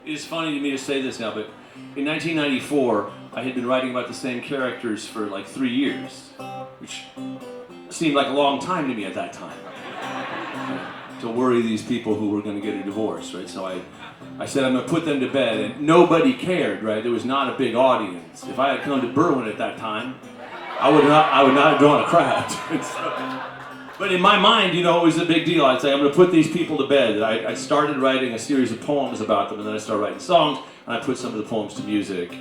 It is funny to me to say this now, but in 1994, I had been writing about the same characters for like 3 years, which seemed like a long time to me at that time. To worry these people who were going to get a divorce, right? So I said I'm going to put them to bed, and nobody cared, right? There was not a big audience. If I had come to Berwyn at that time, I would not have drawn a crowd. But in my mind, you know, it was a big deal. I'd say, I'm going to put these people to bed. I started writing a series of poems about them, and then I started writing songs, and I put some of the poems to music.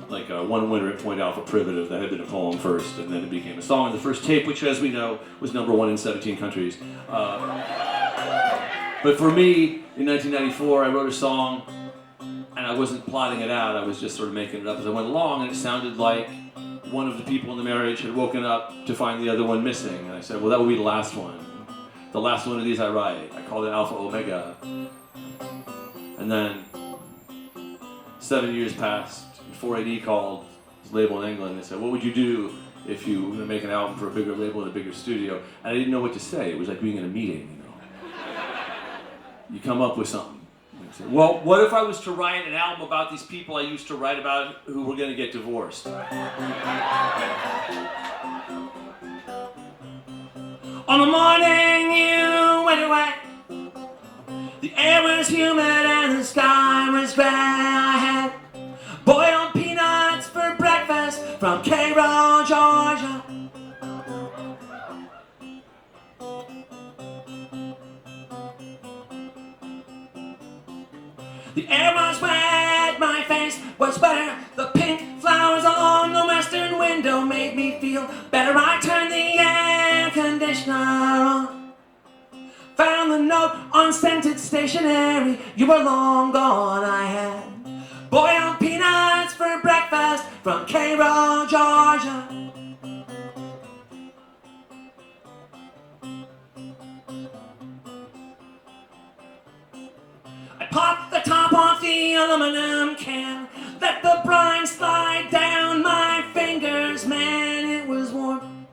Like One Winter at Point Alpha Privative, that had been a poem first, and then it became a song. And the first tape, which, as we know, was #1 in 17 countries. But for me, in 1994, I wrote a song, and I wasn't plotting it out. I was just sort of making it up as I went along, and it sounded like one of the people in the marriage had woken up to find the other one missing. And I said, well, that will be the last one. The last one of these I write. I called it Alpha Omega. And then 7 years passed, and 4AD called his label in England. They said, what would you do if you were going to make an album for a bigger label in a bigger studio? And I didn't know what to say. It was like being in a meeting, you know. You come up with something. Well, what if I was to write an album about these people I used to write about who were going to get divorced? On the morning you went away, the air was humid and the sky was gray. I had boiled peanuts for breakfast from Cairo, Georgia. The air was wet, my face was wetter. The pink flowers along the western window made me feel better. I turned the air conditioner on, found the note on scented stationery. You were long gone. I had boiled peanuts for breakfast from Cairo, Georgia. I popped the top off the aluminum can, let the brine slide down my fingers. Man, it was warm.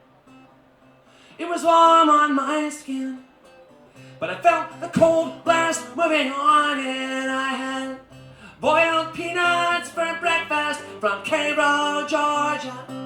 It was warm on my skin. But I felt the cold blast moving on, and I had boiled peanuts for breakfast from Cairo, Georgia.